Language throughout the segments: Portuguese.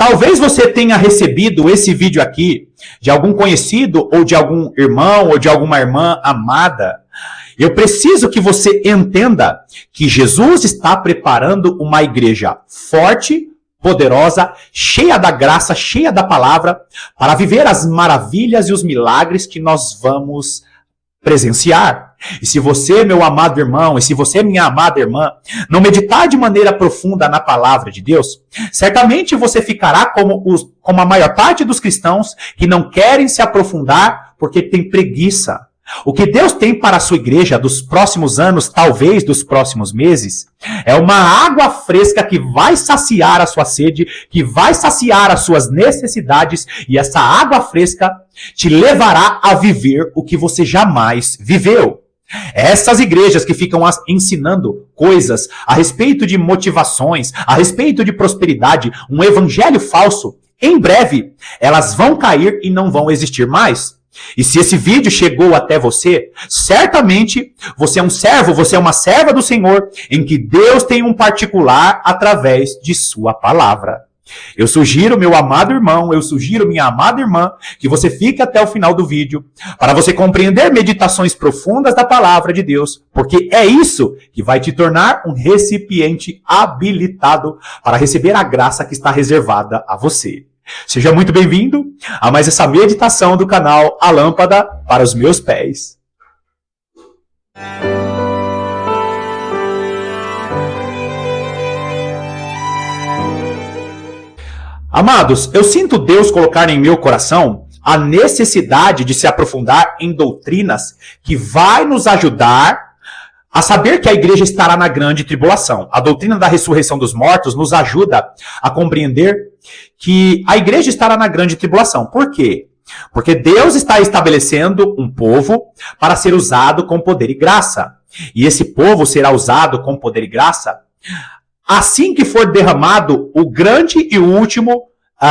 Talvez você tenha recebido esse vídeo aqui de algum conhecido ou de algum irmão ou de alguma irmã amada. Eu preciso que você entenda que Jesus está preparando uma igreja forte, poderosa, cheia da graça, cheia da palavra, para viver as maravilhas e os milagres que nós vamos presenciar. E se você, meu amado irmão, e se você, minha amada irmã, não meditar de maneira profunda na palavra de Deus, certamente você ficará como a maior parte dos cristãos que não querem se aprofundar porque tem preguiça. O que Deus tem para a sua igreja dos próximos anos, talvez dos próximos meses, é uma água fresca que vai saciar a sua sede, que vai saciar as suas necessidades, e essa água fresca te levará a viver o que você jamais viveu. Essas igrejas que ficam ensinando coisas a respeito de motivações, a respeito de prosperidade, um evangelho falso, em breve elas vão cair e não vão existir mais. E se esse vídeo chegou até você, certamente você é um servo, você é uma serva do Senhor, em que Deus tem um particular através de sua palavra. Eu sugiro, meu amado irmão, eu sugiro, minha amada irmã, que você fique até o final do vídeo, para você compreender meditações profundas da palavra de Deus, porque é isso que vai te tornar um recipiente habilitado para receber a graça que está reservada a você. Seja muito bem-vindo a mais essa meditação do canal A Lâmpada para os Meus Pés. Amados, eu sinto Deus colocar em meu coração a necessidade de se aprofundar em doutrinas que vai nos ajudar a saber que a igreja estará na grande tribulação. A doutrina da ressurreição dos mortos nos ajuda a compreender que a igreja estará na grande tribulação. Por quê? Porque Deus está estabelecendo um povo para ser usado com poder e graça. E esse povo será usado com poder e graça assim que for derramado o grande e o último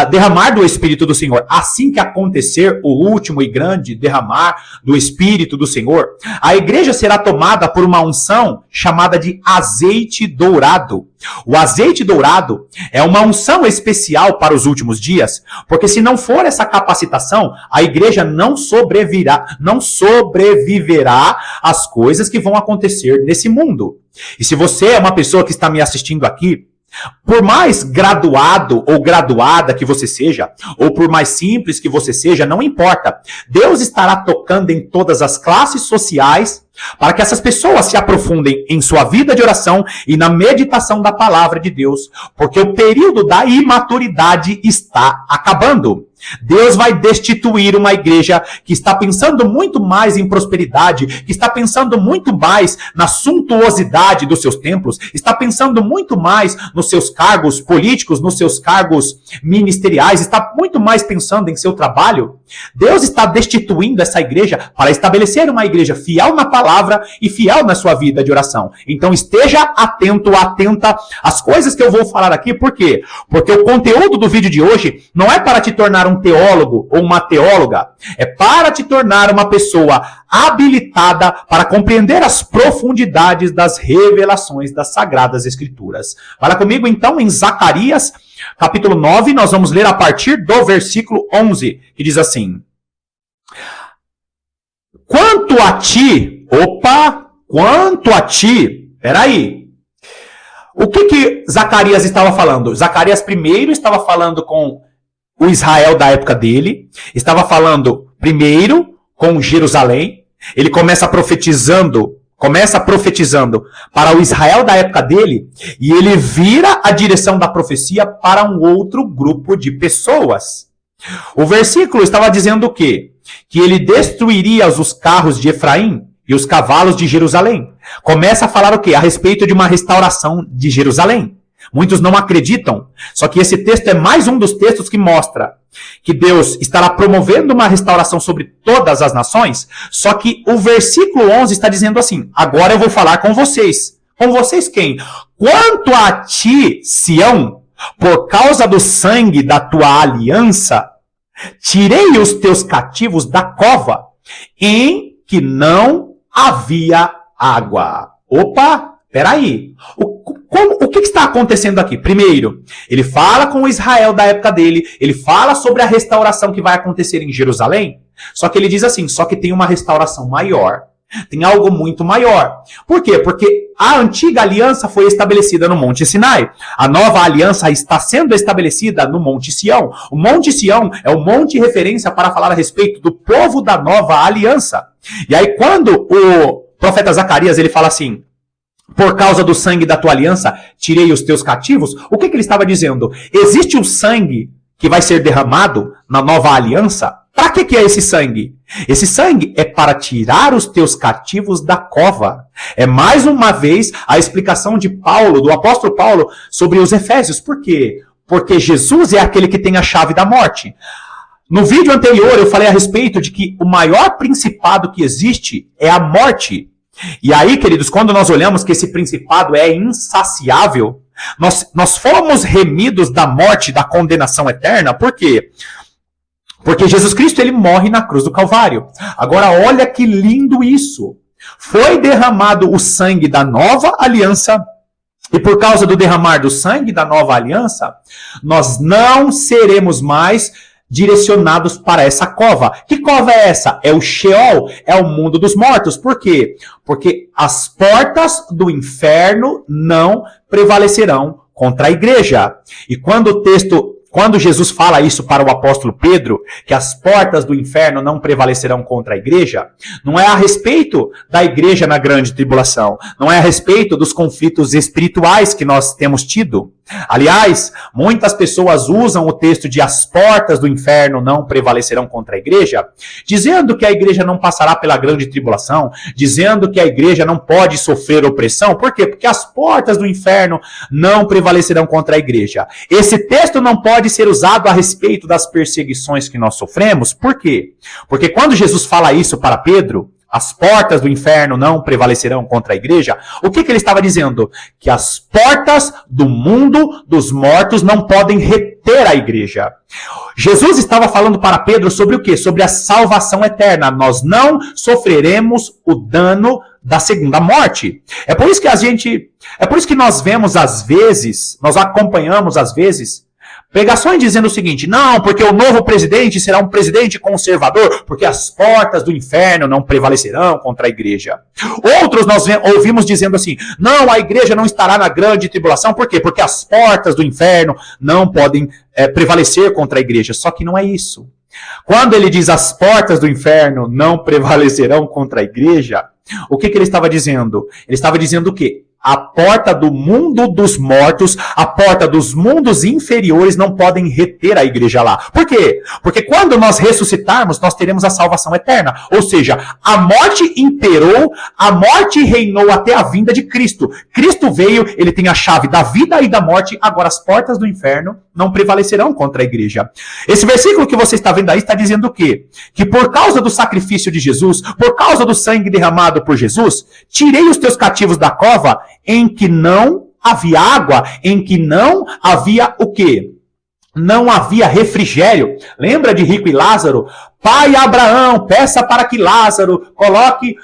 derramar do Espírito do Senhor. Assim que acontecer o último e grande derramar do Espírito do Senhor, a igreja será tomada por uma unção chamada de azeite dourado. O azeite dourado é uma unção especial para os últimos dias, porque se não for essa capacitação, a igreja não sobreviverá às coisas que vão acontecer nesse mundo. E se você é uma pessoa que está me assistindo aqui, por mais graduado ou graduada que você seja, ou por mais simples que você seja, não importa. Deus estará tocando em todas as classes sociais para que essas pessoas se aprofundem em sua vida de oração e na meditação da palavra de Deus, porque o período da imaturidade está acabando. Deus vai destituir uma igreja que está pensando muito mais em prosperidade, que está pensando muito mais na suntuosidade dos seus templos, está pensando muito mais nos seus cargos políticos, nos seus cargos ministeriais, está muito mais pensando em seu trabalho. Deus está destituindo essa igreja para estabelecer uma igreja fiel na palavra e fiel na sua vida de oração. Então esteja atento, atenta às coisas que eu vou falar aqui. Por quê? Porque o conteúdo do vídeo de hoje não é para te tornar um teólogo ou uma teóloga, é para te tornar uma pessoa habilitada para compreender as profundidades das revelações das Sagradas Escrituras. Fala comigo então em Zacarias, capítulo 9, nós vamos ler a partir do versículo 11, que diz assim: quanto a ti, peraí, o que Zacarias estava falando? Zacarias primeiro estava falando com o Israel da época dele, estava falando primeiro com Jerusalém, ele começa profetizando para o Israel da época dele, e ele vira a direção da profecia para um outro grupo de pessoas. O versículo estava dizendo o quê? Que ele destruiria os carros de Efraim e os cavalos de Jerusalém. Começa a falar o quê? A respeito de uma restauração de Jerusalém. Muitos não acreditam, só que esse texto é mais um dos textos que mostra que Deus estará promovendo uma restauração sobre todas as nações, só que o versículo 11 está dizendo assim: agora eu vou falar com vocês. Com vocês quem? Quanto a ti, Sião, por causa do sangue da tua aliança, tirei os teus cativos da cova, em que não havia água. peraí, o que está acontecendo aqui? Primeiro, ele fala com o Israel da época dele, ele fala sobre a restauração que vai acontecer em Jerusalém, só que ele diz assim, só que tem uma restauração maior. Tem algo muito maior. Por quê? Porque a antiga aliança foi estabelecida no Monte Sinai. A nova aliança está sendo estabelecida no Monte Sião. O Monte Sião é o monte de referência para falar a respeito do povo da nova aliança. E aí quando o profeta Zacarias ele fala assim, por causa do sangue da tua aliança, tirei os teus cativos, o que ele estava dizendo? Existe um sangue que vai ser derramado na nova aliança? Para que é esse sangue? Esse sangue é para tirar os teus cativos da cova. É mais uma vez a explicação de Paulo, do apóstolo Paulo, sobre os Efésios. Por quê? Porque Jesus é aquele que tem a chave da morte. No vídeo anterior eu falei a respeito de que o maior principado que existe é a morte. E aí, queridos, quando nós olhamos que esse principado é insaciável, nós fomos remidos da morte, da condenação eterna. Por quê? Porque Jesus Cristo ele morre na cruz do Calvário. Agora olha que lindo isso. Foi derramado o sangue da nova aliança. E por causa do derramar do sangue da nova aliança, nós não seremos mais direcionados para essa cova. Que cova é essa? É o Sheol, é o mundo dos mortos. Por quê? Porque as portas do inferno não prevalecerão contra a igreja. E quando Jesus fala isso para o apóstolo Pedro, que as portas do inferno não prevalecerão contra a igreja, não é a respeito da igreja na grande tribulação, não é a respeito dos conflitos espirituais que nós temos tido. Aliás, muitas pessoas usam o texto de as portas do inferno não prevalecerão contra a igreja, dizendo que a igreja não passará pela grande tribulação, dizendo que a igreja não pode sofrer opressão. Por quê? Porque as portas do inferno não prevalecerão contra a igreja. Esse texto não pode ser usado a respeito das perseguições que nós sofremos. Por quê? Porque quando Jesus fala isso para Pedro, as portas do inferno não prevalecerão contra a igreja, o que ele estava dizendo? Que as portas do mundo dos mortos não podem reter a igreja. Jesus estava falando para Pedro sobre o quê? Sobre a salvação eterna. Nós não sofreremos o dano da segunda morte. É por isso que nós vemos às vezes, nós acompanhamos às vezes, pregações dizendo o seguinte, não, porque o novo presidente será um presidente conservador, porque as portas do inferno não prevalecerão contra a igreja. Outros nós ouvimos dizendo assim, não, a igreja não estará na grande tribulação, por quê? Porque as portas do inferno não podem prevalecer contra a igreja. Só que não é isso. Quando ele diz as portas do inferno não prevalecerão contra a igreja, o que ele estava dizendo? Ele estava dizendo o quê? A porta do mundo dos mortos, a porta dos mundos inferiores não podem reter a igreja lá. Por quê? Porque quando nós ressuscitarmos, nós teremos a salvação eterna. Ou seja, a morte imperou, a morte reinou até a vinda de Cristo. Cristo veio, ele tem a chave da vida e da morte, agora as portas do inferno não prevalecerão contra a igreja. Esse versículo que você está vendo aí está dizendo o quê? Que por causa do sacrifício de Jesus, por causa do sangue derramado por Jesus, tirei os teus cativos da cova, em que não havia água, em que não havia o quê? Não havia refrigério. Lembra de Rico e Lázaro? Pai Abraão, peça para que Lázaro coloque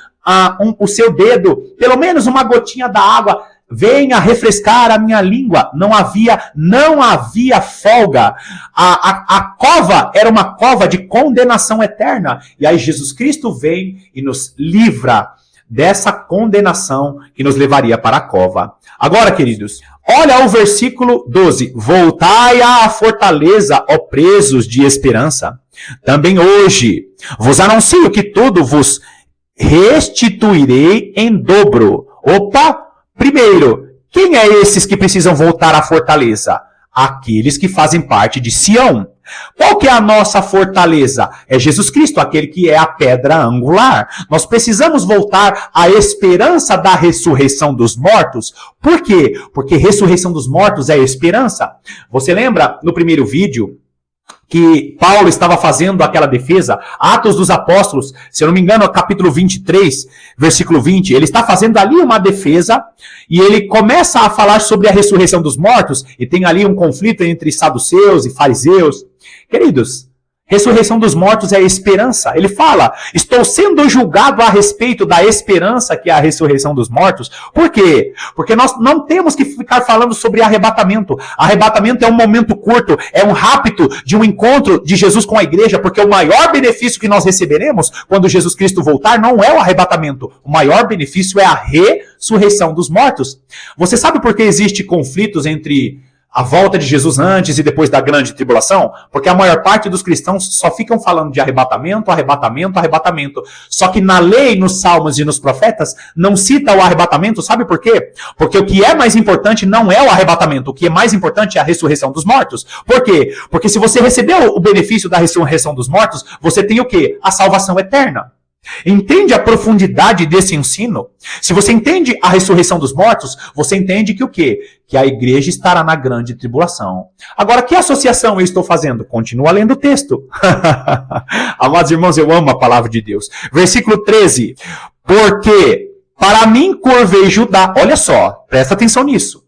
o seu dedo, pelo menos uma gotinha da água, venha refrescar a minha língua. Não havia folga. A cova era uma cova de condenação eterna. E aí Jesus Cristo vem e nos livra dessa condenação que nos levaria para a cova. Agora, queridos, olha o versículo 12. Voltai à fortaleza, ó presos de esperança. Também hoje vos anuncio que tudo vos restituirei em dobro. Opa! Primeiro, quem é esses que precisam voltar à fortaleza? Aqueles que fazem parte de Sião. Qual que é a nossa fortaleza? É Jesus Cristo, aquele que é a pedra angular. Nós precisamos voltar à esperança da ressurreição dos mortos. Por quê? Porque ressurreição dos mortos é esperança. Você lembra no primeiro vídeo que Paulo estava fazendo aquela defesa, Atos dos Apóstolos, se eu não me engano, capítulo 23, versículo 20, ele está fazendo ali uma defesa e ele começa a falar sobre a ressurreição dos mortos e tem ali um conflito entre saduceus e fariseus. Queridos, Ressurreição dos mortos é a esperança. Ele fala, estou sendo julgado a respeito da esperança que é a ressurreição dos mortos. Por quê? Porque nós não temos que ficar falando sobre arrebatamento. Arrebatamento é um momento curto, é um rapto de um encontro de Jesus com a igreja, porque o maior benefício que nós receberemos quando Jesus Cristo voltar não é o arrebatamento. O maior benefício é a ressurreição dos mortos. Você sabe por que existe conflitos entre a volta de Jesus antes e depois da grande tribulação? Porque a maior parte dos cristãos só ficam falando de arrebatamento, arrebatamento, arrebatamento. Só que na lei, nos salmos e nos profetas, não cita o arrebatamento. Sabe por quê? Porque o que é mais importante não é o arrebatamento. O que é mais importante é a ressurreição dos mortos. Por quê? Porque se você recebeu o benefício da ressurreição dos mortos, você tem o quê? A salvação eterna. Entende a profundidade desse ensino? Se você entende a ressurreição dos mortos, você entende que o quê? Que a igreja estará na grande tribulação. Agora, que associação eu estou fazendo? Continua lendo o texto. Amados irmãos, eu amo a palavra de Deus. Versículo 13. Porque para mim curvei Judá. Olha só, presta atenção nisso.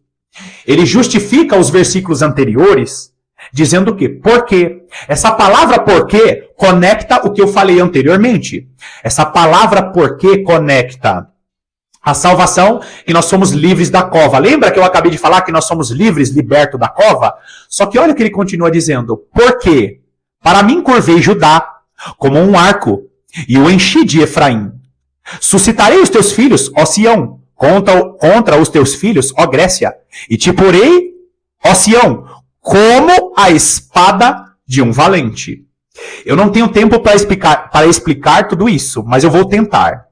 Ele justifica os versículos anteriores dizendo o quê? Porque. Essa palavra porque conecta o que eu falei anteriormente. Essa palavra porque conecta a salvação e nós somos livres da cova. Lembra que eu acabei de falar que nós somos livres, libertos da cova? Só que olha o que ele continua dizendo. Porque para mim curvei Judá como um arco e o enchi de Efraim. Suscitarei os teus filhos, ó Sião, contra os teus filhos, ó Grécia, e te porei, ó Sião, como a espada de um valente. Eu não tenho tempo para explicar tudo isso, mas eu vou tentar.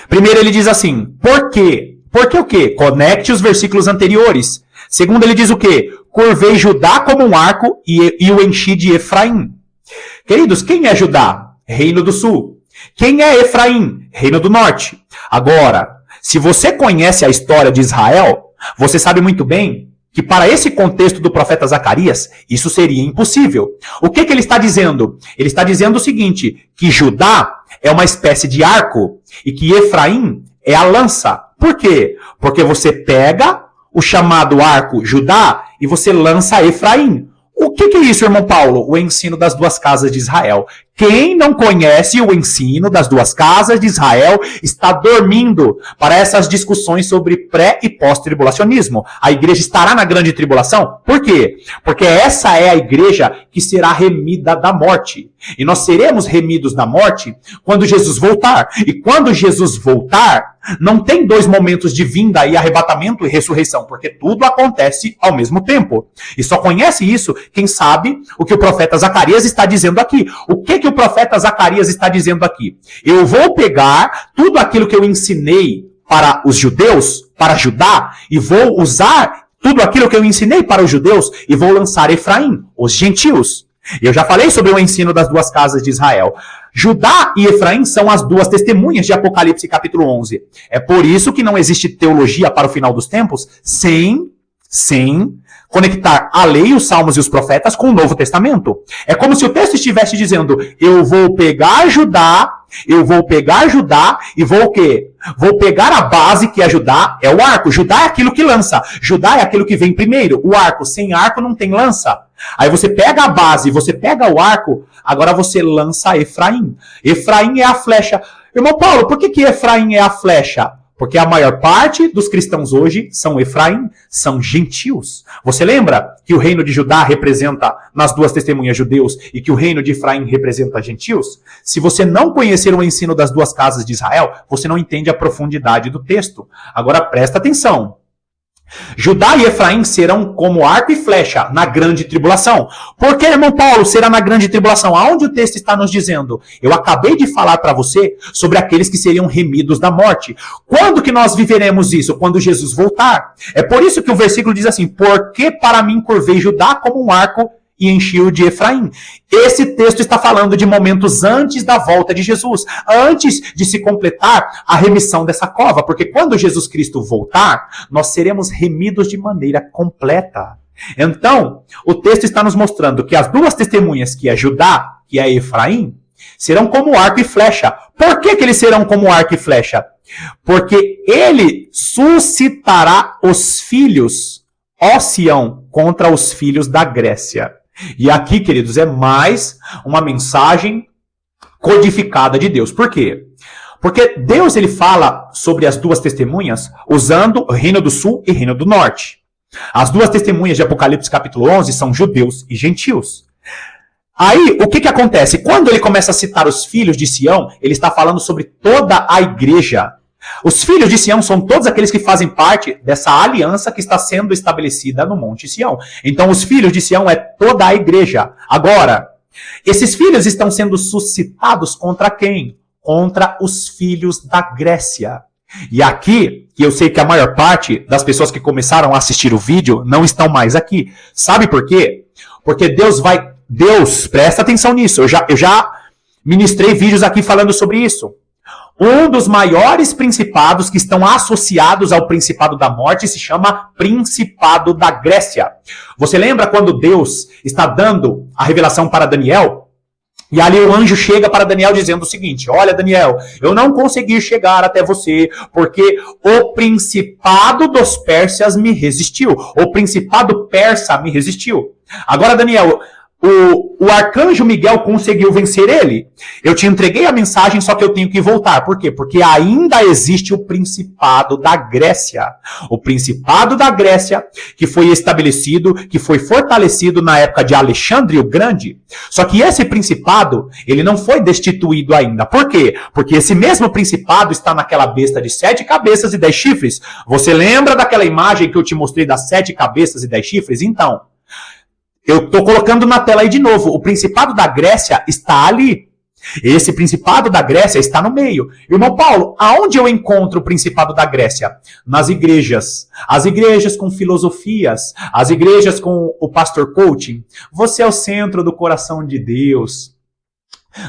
Primeiro ele diz assim, por quê? Por que o quê? Conecte os versículos anteriores. Segundo ele diz o quê? Curvei Judá como um arco e o enchi de Efraim. Queridos, quem é Judá? Reino do Sul. Quem é Efraim? Reino do Norte. Agora, se você conhece a história de Israel, você sabe muito bem que para esse contexto do profeta Zacarias, isso seria impossível. O que ele está dizendo? Ele está dizendo o seguinte, que Judá é uma espécie de arco e que Efraim é a lança. Por quê? Porque você pega o chamado arco Judá e você lança Efraim. O que é isso, irmão Paulo? O ensino das duas casas de Israel. Quem não conhece o ensino das duas casas de Israel está dormindo para essas discussões sobre pré- e pós-tribulacionismo. A igreja estará na grande tribulação? Por quê? Porque essa é a igreja que será remida da morte. E nós seremos remidos da morte quando Jesus voltar. E quando Jesus voltar, não tem dois momentos de vinda e arrebatamento e ressurreição, porque tudo acontece ao mesmo tempo. E só conhece isso quem sabe o que o profeta Zacarias está dizendo aqui. O que o profeta Zacarias está dizendo aqui? Eu vou pegar tudo aquilo que eu ensinei para os judeus, para Judá, e vou usar tudo aquilo que eu ensinei para os judeus e vou lançar Efraim, os gentios. Eu já falei sobre o ensino das duas casas de Israel. Judá e Efraim são as duas testemunhas de Apocalipse capítulo 11. É por isso que não existe teologia para o final dos tempos sem conectar a lei, os salmos e os profetas com o Novo Testamento. É como se o texto estivesse dizendo, eu vou pegar Judá e vou o quê? Vou pegar a base que é Judá, é o arco. Judá é aquilo que lança. Judá é aquilo que vem primeiro. O arco, sem arco não tem lança. Aí você pega a base, você pega o arco, agora você lança Efraim. Efraim é a flecha. Irmão Paulo, por que Efraim é a flecha? Porque a maior parte dos cristãos hoje são Efraim, são gentios. Você lembra que o reino de Judá representa nas duas testemunhas judeus e que o reino de Efraim representa gentios? Se você não conhecer o ensino das duas casas de Israel, você não entende a profundidade do texto. Agora presta atenção. Judá e Efraim serão como arco e flecha na grande tribulação. Por que, irmão Paulo, será na grande tribulação? Aonde o texto está nos dizendo? Eu acabei de falar para você sobre aqueles que seriam remidos da morte. Quando que nós viveremos isso? Quando Jesus voltar. É por isso que o versículo diz assim, porque para mim curvei Judá como um arco e enchi-o de Efraim. Esse texto está falando de momentos antes da volta de Jesus, antes de se completar a remissão dessa cova, porque quando Jesus Cristo voltar, nós seremos remidos de maneira completa. Então, o texto está nos mostrando que as duas testemunhas, que é Judá e é Efraim, serão como arco e flecha. Por que eles serão como arco e flecha? Porque ele suscitará os filhos, ó Sião, contra os filhos da Grécia. E aqui, queridos, é mais uma mensagem codificada de Deus. Por quê? Porque Deus ele fala sobre as duas testemunhas usando o Reino do Sul e Reino do Norte. As duas testemunhas de Apocalipse capítulo 11 são judeus e gentios. Aí, o que acontece? Quando ele começa a citar os filhos de Sião, ele está falando sobre toda a igreja. Os filhos de Sião são todos aqueles que fazem parte dessa aliança que está sendo estabelecida no Monte Sião. Então, os filhos de Sião é toda a igreja. Agora, esses filhos estão sendo suscitados contra quem? Contra os filhos da Grécia. E aqui, que eu sei que a maior parte das pessoas que começaram a assistir o vídeo não estão mais aqui. Sabe por quê? Porque Deus, presta atenção nisso. Eu já ministrei vídeos aqui falando sobre isso. Um dos maiores principados que estão associados ao principado da morte se chama Principado da Grécia. Você lembra quando Deus está dando a revelação para Daniel? E ali o anjo chega para Daniel dizendo o seguinte: olha, Daniel, eu não consegui chegar até você porque o principado dos Pérsias me resistiu. O principado persa me resistiu. Agora, Daniel, o arcanjo Miguel conseguiu vencer ele. Eu te entreguei a mensagem, só que eu tenho que voltar. Por quê? Porque ainda existe o principado da Grécia. O principado da Grécia, que foi estabelecido, que foi fortalecido na época de Alexandre o Grande. Só que esse principado, ele não foi destituído ainda. Por quê? Porque esse mesmo principado está naquela besta de 7 cabeças e 10 chifres. Você lembra daquela imagem que eu te mostrei das 7 cabeças e 10 chifres? Então, eu estou colocando na tela aí de novo. O principado da Grécia está ali. Esse principado da Grécia está no meio. Irmão Paulo, aonde eu encontro o principado da Grécia? Nas igrejas. As igrejas com filosofias. As igrejas com o pastor coaching. Você é o centro do coração de Deus.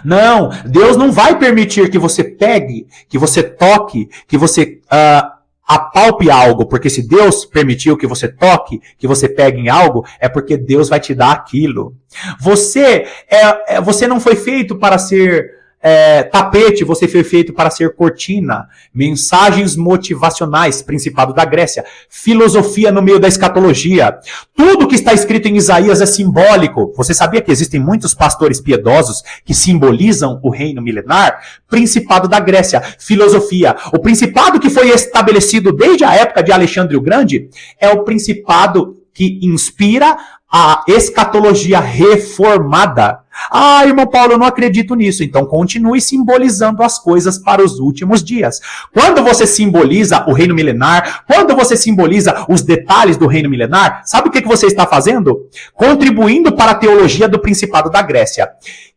Não, Deus não vai permitir que você pegue, que você toque, que você apalpe algo, porque se Deus permitiu que você toque, que você pegue em algo, é porque Deus vai te dar aquilo. Você não foi feito para ser tapete, você foi feito para ser cortina. Mensagens motivacionais, principado da Grécia. Filosofia no meio da escatologia. Tudo que está escrito em Isaías é simbólico. Você sabia que existem muitos pastores piedosos que simbolizam o reino milenar? Principado da Grécia. Filosofia. O principado que foi estabelecido desde a época de Alexandre o Grande é o principado que inspira a escatologia reformada. Ah, irmão Paulo, eu não acredito nisso. Então continue simbolizando as coisas para os últimos dias. Quando você simboliza o reino milenar, quando você simboliza os detalhes do reino milenar, sabe o que você está fazendo? Contribuindo para a teologia do Principado da Grécia,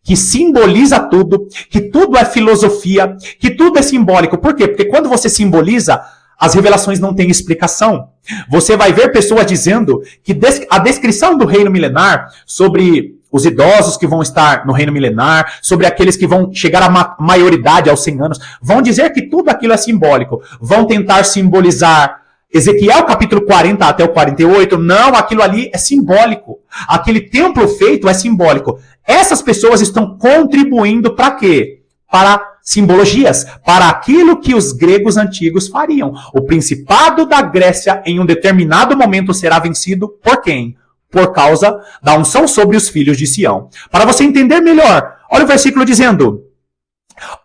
que simboliza tudo, que tudo é filosofia, que tudo é simbólico. Por quê? Porque quando você simboliza, as revelações não têm explicação. Você vai ver pessoas dizendo que a descrição do reino milenar sobre os idosos que vão estar no reino milenar, sobre aqueles que vão chegar à maioridade aos 100 anos, vão dizer que tudo aquilo é simbólico. Vão tentar simbolizar Ezequiel capítulo 40 até o 48. Não, aquilo ali é simbólico. Aquele templo feito é simbólico. Essas pessoas estão contribuindo para quê? Para simbologias, para aquilo que os gregos antigos fariam. O principado da Grécia, em um determinado momento, será vencido por quem? Por causa da unção sobre os filhos de Sião. Para você entender melhor, olha o versículo dizendo: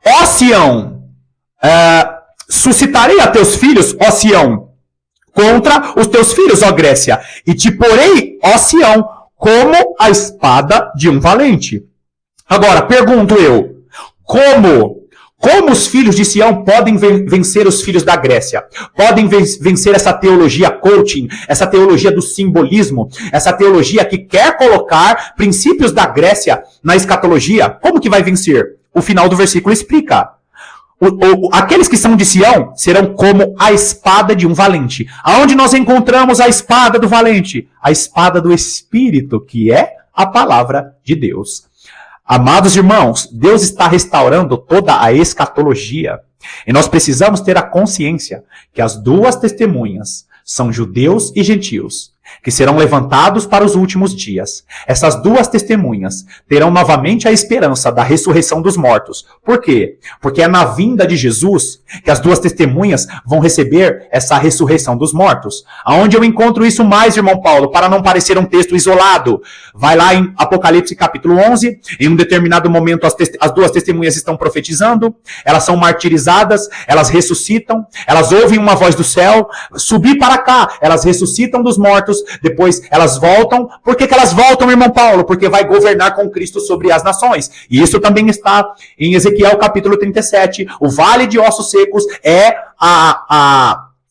ó Sião, suscitarei a teus filhos, ó Sião, contra os teus filhos, ó Grécia, e te porei, ó Sião, como a espada de um valente. Agora, pergunto eu, como os filhos de Sião podem vencer os filhos da Grécia? Podem vencer essa teologia coaching, essa teologia do simbolismo, essa teologia que quer colocar princípios da Grécia na escatologia? Como que vai vencer? O final do versículo explica. Aqueles que são de Sião serão como a espada de um valente. Aonde nós encontramos a espada do valente? A espada do Espírito, que é a palavra de Deus. Amados irmãos, Deus está restaurando toda a escatologia. E nós precisamos ter a consciência que as duas testemunhas são judeus e gentios. que serão levantados para os últimos dias. Essas duas testemunhas terão novamente a esperança da ressurreição dos mortos. Por quê? Porque é na vinda de Jesus que as duas testemunhas vão receber essa ressurreição dos mortos. Aonde eu encontro isso mais, irmão Paulo, para não parecer um texto isolado? Vai lá em Apocalipse capítulo 11, em um determinado momento as duas testemunhas estão profetizando, elas são martirizadas, elas ressuscitam, elas ouvem uma voz do céu, subir para cá, elas ressuscitam dos mortos, depois elas voltam. Por que elas voltam, irmão Paulo? Porque vai governar com Cristo sobre as nações. E isso também está em Ezequiel capítulo 37. O vale de ossos secos é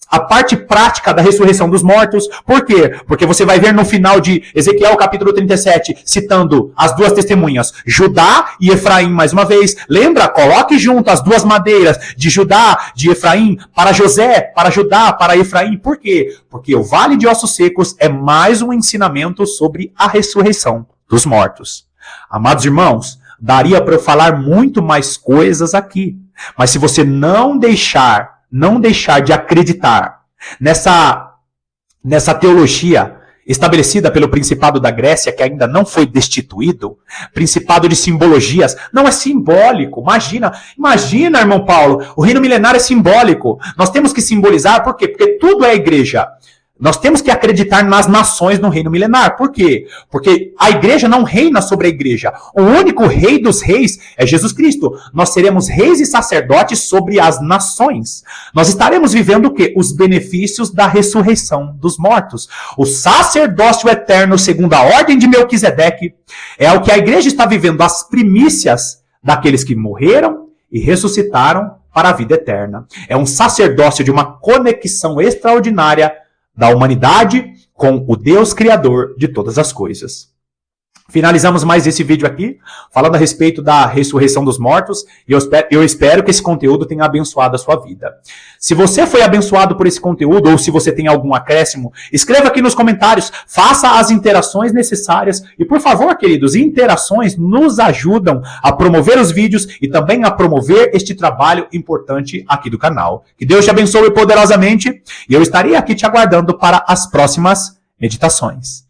a parte prática da ressurreição dos mortos. Por quê? Porque você vai ver no final de Ezequiel capítulo 37, citando as duas testemunhas, Judá e Efraim mais uma vez. Lembra? Coloque junto as duas madeiras de Judá, de Efraim, para José, para Judá, para Efraim. Por quê? Porque o vale de ossos secos é mais um ensinamento sobre a ressurreição dos mortos. Amados irmãos, daria para eu falar muito mais coisas aqui, mas se você não deixar de acreditar nessa teologia estabelecida pelo Principado da Grécia, que ainda não foi destituído, Principado de simbologias, não é simbólico. Imagina, irmão Paulo, o reino milenar é simbólico. Nós temos que simbolizar, por quê? Porque tudo é igreja. Nós temos que acreditar nas nações no reino milenar. Por quê? Porque a igreja não reina sobre a igreja. O único rei dos reis é Jesus Cristo. Nós seremos reis e sacerdotes sobre as nações. Nós estaremos vivendo o quê? Os benefícios da ressurreição dos mortos. O sacerdócio eterno, segundo a ordem de Melquisedeque, é o que a igreja está vivendo, as primícias daqueles que morreram e ressuscitaram para a vida eterna. É um sacerdócio de uma conexão extraordinária da humanidade com o Deus Criador de todas as coisas. Finalizamos mais esse vídeo aqui, falando a respeito da ressurreição dos mortos, e eu espero que esse conteúdo tenha abençoado a sua vida. Se você foi abençoado por esse conteúdo, ou se você tem algum acréscimo, escreva aqui nos comentários, faça as interações necessárias, e por favor, queridos, interações nos ajudam a promover os vídeos e também a promover este trabalho importante aqui do canal. Que Deus te abençoe poderosamente, e eu estarei aqui te aguardando para as próximas meditações.